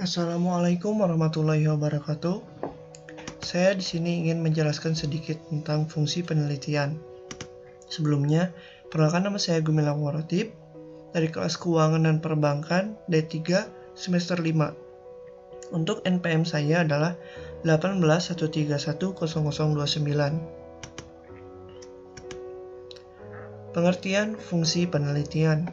Assalamualaikum warahmatullahi wabarakatuh. Saya di sini ingin menjelaskan sedikit tentang fungsi penelitian. Sebelumnya, perkenalkan nama saya Gumilang Warotip dari kelas Keuangan dan Perbankan D3 semester 5. Untuk NPM saya adalah 1813100029. Pengertian fungsi penelitian.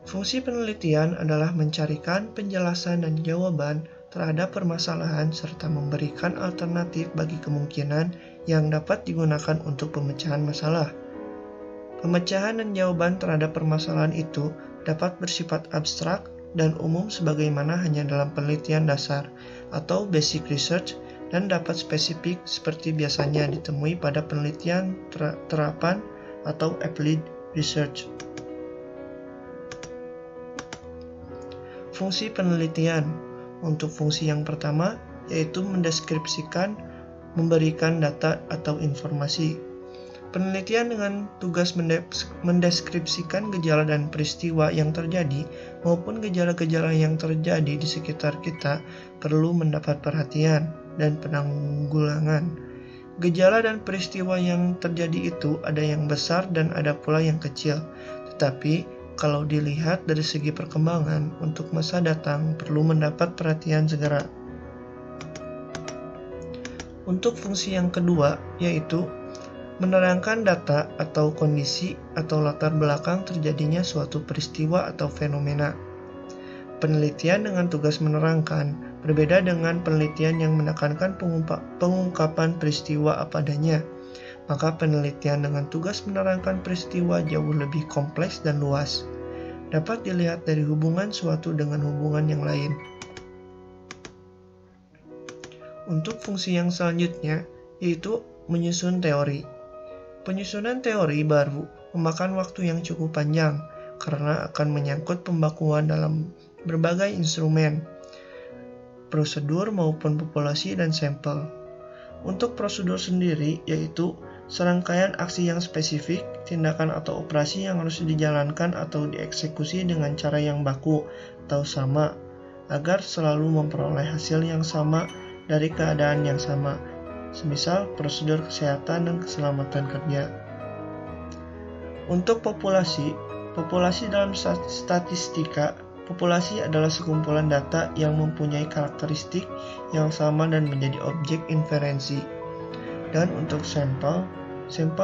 Fungsi penelitian adalah mencarikan penjelasan dan jawaban terhadap permasalahan serta memberikan alternatif bagi kemungkinan yang dapat digunakan untuk pemecahan masalah. Pemecahan dan jawaban terhadap permasalahan itu dapat bersifat abstrak dan umum sebagaimana hanya dalam penelitian dasar atau basic research, dan dapat spesifik seperti biasanya ditemui pada penelitian terapan atau applied research. Fungsi penelitian. Untuk fungsi yang pertama, yaitu mendeskripsikan, memberikan data atau informasi. Penelitian dengan tugas mendeskripsikan gejala dan peristiwa yang terjadi maupun gejala-gejala yang terjadi di sekitar kita perlu mendapat perhatian dan penanggulangan. Gejala dan peristiwa yang terjadi itu ada yang besar dan ada pula yang kecil, tetapi kalau dilihat dari segi perkembangan, untuk masa datang perlu mendapat perhatian segera. Untuk fungsi yang kedua, yaitu menerangkan data atau kondisi atau latar belakang terjadinya suatu peristiwa atau fenomena. Penelitian dengan tugas menerangkan berbeda dengan penelitian yang menekankan pengungkapan peristiwa apa adanya. Maka penelitian dengan tugas menerangkan peristiwa jauh lebih kompleks dan luas. Dapat dilihat dari hubungan suatu dengan hubungan yang lain. Untuk fungsi yang selanjutnya, yaitu menyusun teori. Penyusunan teori baru memakan waktu yang cukup panjang, karena akan menyangkut pembakuan dalam berbagai instrumen, prosedur maupun populasi dan sampel. Untuk prosedur sendiri, yaitu serangkaian aksi yang spesifik, tindakan atau operasi yang harus dijalankan atau dieksekusi dengan cara yang baku atau sama, agar selalu memperoleh hasil yang sama dari keadaan yang sama, semisal prosedur kesehatan dan keselamatan kerja. Untuk populasi dalam statistika, populasi adalah sekumpulan data yang mempunyai karakteristik yang sama dan menjadi objek inferensi. Dan untuk sampel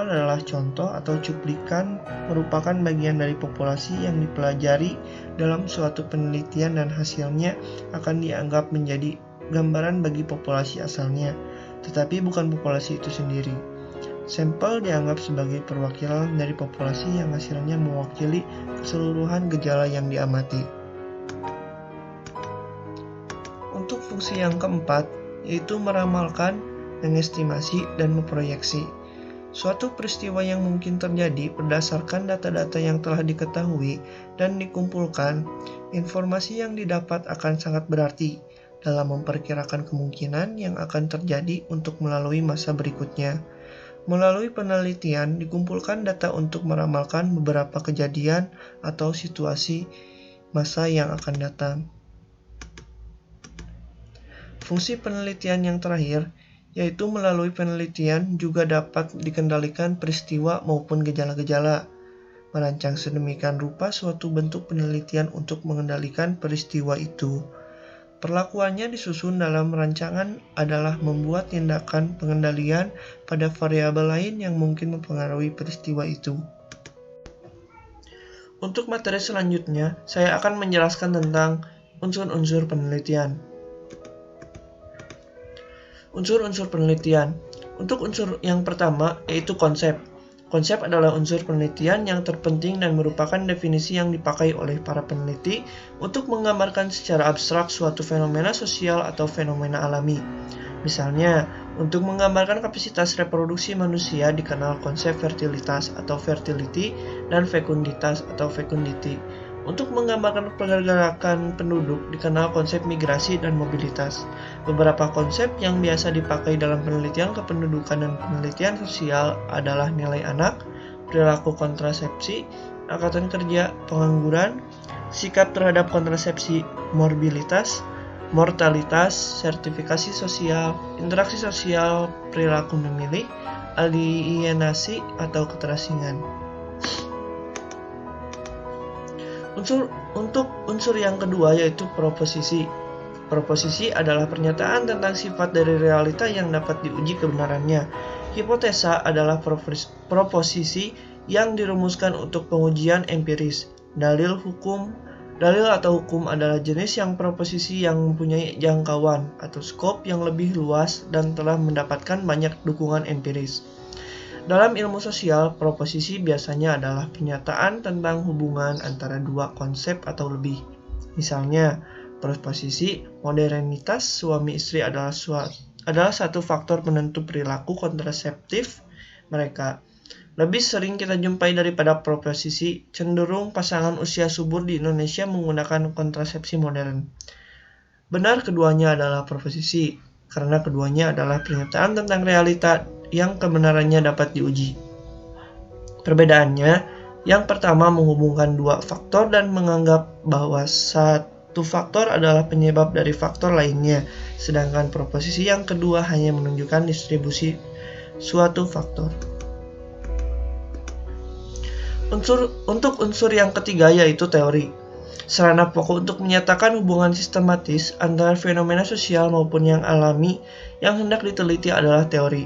adalah contoh atau cuplikan, merupakan bagian dari populasi yang dipelajari dalam suatu penelitian dan hasilnya akan dianggap menjadi gambaran bagi populasi asalnya, tetapi bukan populasi itu sendiri. Sampel dianggap sebagai perwakilan dari populasi yang hasilnya mewakili keseluruhan gejala yang diamati. Untuk fungsi yang keempat, yaitu meramalkan, mengestimasi, dan memproyeksi. Suatu peristiwa yang mungkin terjadi berdasarkan data-data yang telah diketahui dan dikumpulkan, informasi yang didapat akan sangat berarti dalam memperkirakan kemungkinan yang akan terjadi untuk melalui masa berikutnya. Melalui penelitian, dikumpulkan data untuk meramalkan beberapa kejadian atau situasi masa yang akan datang. Fungsi penelitian yang terakhir, yaitu melalui penelitian juga dapat dikendalikan peristiwa maupun gejala-gejala. Merancang sedemikian rupa suatu bentuk penelitian untuk mengendalikan peristiwa itu. Perlakuannya disusun dalam rancangan adalah membuat tindakan pengendalian pada variabel lain yang mungkin mempengaruhi peristiwa itu. Untuk materi selanjutnya, saya akan menjelaskan tentang unsur-unsur penelitian. Unsur-unsur penelitian. Untuk unsur yang pertama, yaitu konsep. Konsep adalah unsur penelitian yang terpenting dan merupakan definisi yang dipakai oleh para peneliti untuk menggambarkan secara abstrak suatu fenomena sosial atau fenomena alami. Misalnya, untuk menggambarkan kapasitas reproduksi manusia dikenal konsep fertilitas atau fertility dan fekunditas atau fecundity. Untuk menggambarkan pergerakan penduduk dikenal konsep migrasi dan mobilitas. Beberapa konsep yang biasa dipakai dalam penelitian kependudukan dan penelitian sosial adalah nilai anak, perilaku kontrasepsi, angkatan kerja, pengangguran, sikap terhadap kontrasepsi, morbilitas, mortalitas, sertifikasi sosial, interaksi sosial, perilaku memilih, alienasi atau keterasingan. Untuk unsur yang kedua yaitu proposisi. Proposisi adalah pernyataan tentang sifat dari realita yang dapat diuji kebenarannya. Hipotesa adalah proposisi yang dirumuskan untuk pengujian empiris. Dalil atau hukum adalah jenis yang proposisi yang mempunyai jangkauan atau skop yang lebih luas dan telah mendapatkan banyak dukungan empiris. Dalam ilmu sosial, proposisi biasanya adalah pernyataan tentang hubungan antara dua konsep atau lebih. Misalnya, proposisi modernitas suami istri adalah satu faktor penentu perilaku kontraseptif mereka. Lebih sering kita jumpai daripada proposisi, cenderung pasangan usia subur di Indonesia menggunakan kontrasepsi modern. Benar keduanya adalah proposisi, karena keduanya adalah pernyataan tentang realita yang kebenarannya dapat diuji. Perbedaannya, yang pertama menghubungkan dua faktor dan menganggap bahwa satu faktor adalah penyebab dari faktor lainnya, sedangkan proposisi yang kedua hanya menunjukkan distribusi suatu faktor. Untuk unsur yang ketiga yaitu teori. Sarana pokok untuk menyatakan hubungan sistematis antara fenomena sosial maupun yang alami yang hendak diteliti adalah teori,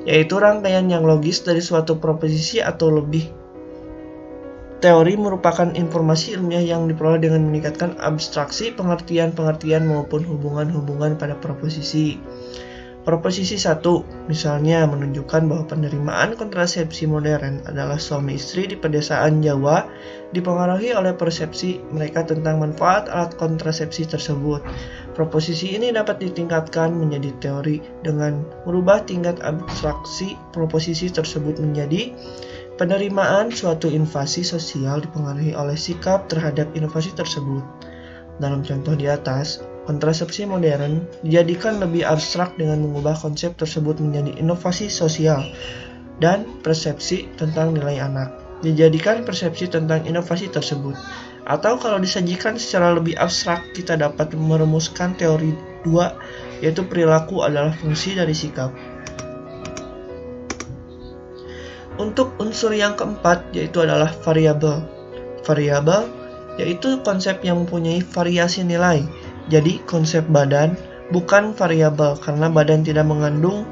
yaitu rangkaian yang logis dari suatu proposisi atau lebih. Teori merupakan informasi ilmiah yang diperoleh dengan meningkatkan abstraksi, pengertian-pengertian maupun hubungan-hubungan pada proposisi. Proposisi 1, misalnya menunjukkan bahwa penerimaan kontrasepsi modern adalah suami istri di pedesaan Jawa dipengaruhi oleh persepsi mereka tentang manfaat alat kontrasepsi tersebut. Proposisi ini dapat ditingkatkan menjadi teori dengan merubah tingkat abstraksi proposisi tersebut menjadi penerimaan suatu invasi sosial dipengaruhi oleh sikap terhadap inovasi tersebut. Dalam contoh di atas, kontrasepsi modern dijadikan lebih abstrak dengan mengubah konsep tersebut menjadi inovasi sosial dan persepsi tentang nilai anak. Dijadikan persepsi tentang inovasi tersebut. Atau kalau disajikan secara lebih abstrak, kita dapat merumuskan teori 2, yaitu perilaku adalah fungsi dari sikap. Untuk unsur yang keempat yaitu adalah variabel. Variabel yaitu konsep yang mempunyai variasi nilai. Jadi konsep badan bukan variabel karena badan tidak mengandung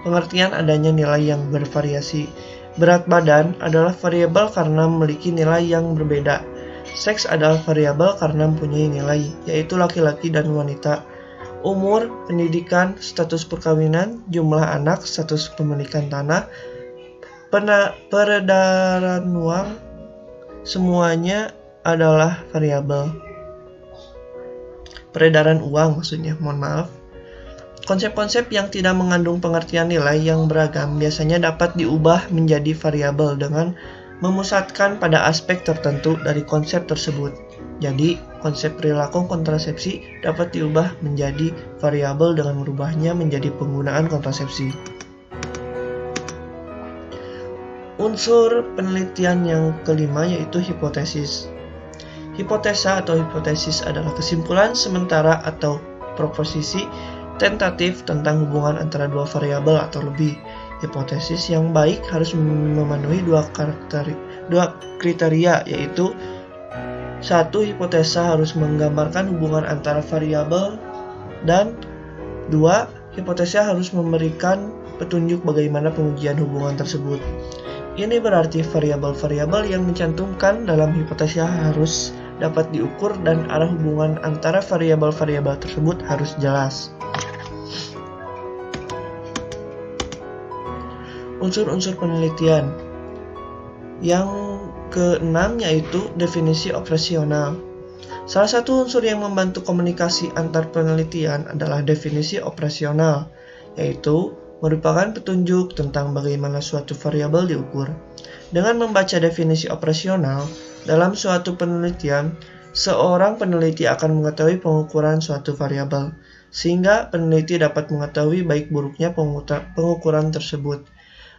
pengertian adanya nilai yang bervariasi. Berat badan adalah variabel karena memiliki nilai yang berbeda. Seks adalah variabel karena mempunyai nilai, yaitu laki-laki dan wanita. Umur, pendidikan, status perkawinan, jumlah anak, status pemilikan tanah, peredaran uang, semuanya adalah variabel. Peredaran uang maksudnya, mohon maaf. Konsep-konsep yang tidak mengandung pengertian nilai yang beragam biasanya dapat diubah menjadi variabel dengan memusatkan pada aspek tertentu dari konsep tersebut. Jadi, konsep perilaku kontrasepsi dapat diubah menjadi variabel dengan merubahnya menjadi penggunaan kontrasepsi. Unsur penelitian yang kelima yaitu hipotesis. Hipotesa atau hipotesis adalah kesimpulan sementara atau proposisi tentatif tentang hubungan antara dua variabel atau lebih. Hipotesis yang baik harus memenuhi dua kriteria, yaitu 1. Hipotesa harus menggambarkan hubungan antara variabel, dan 2. Hipotesa harus memberikan petunjuk bagaimana pengujian hubungan tersebut. Ini berarti variabel-variabel yang dicantumkan dalam hipotesa harus dapat diukur dan arah hubungan antara variabel-variabel tersebut harus jelas. Unsur-unsur penelitian. Yang keenam yaitu definisi operasional. Salah satu unsur yang membantu komunikasi antar penelitian adalah definisi operasional, yaitu merupakan petunjuk tentang bagaimana suatu variabel diukur. Dengan membaca definisi operasional dalam suatu penelitian, seorang peneliti akan mengetahui pengukuran suatu variabel, sehingga peneliti dapat mengetahui baik buruknya pengukuran tersebut.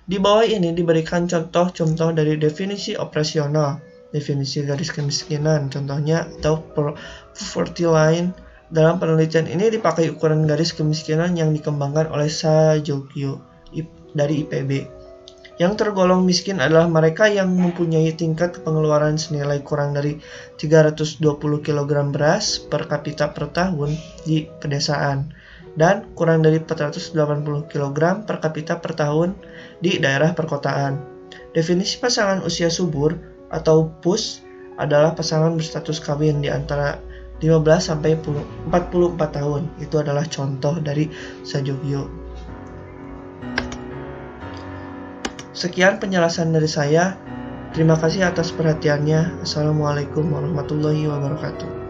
Di bawah ini diberikan contoh-contoh dari definisi operasional. definisi garis kemiskinan, contohnya atau poverty line. Dalam penelitian ini dipakai ukuran garis kemiskinan yang dikembangkan oleh Sajogyo dari IPB. Yang tergolong miskin adalah mereka yang mempunyai tingkat pengeluaran senilai kurang dari 320 kg beras per kapita per tahun di pedesaan dan kurang dari 480 kg per kapita per tahun di daerah perkotaan. Definisi pasangan usia subur atau PUS adalah pasangan berstatus kawin di antara 15 sampai 44 tahun. Itu adalah contoh dari Sajogyo. Sekian penjelasan dari saya. Terima kasih atas perhatiannya. Assalamualaikum warahmatullahi wabarakatuh.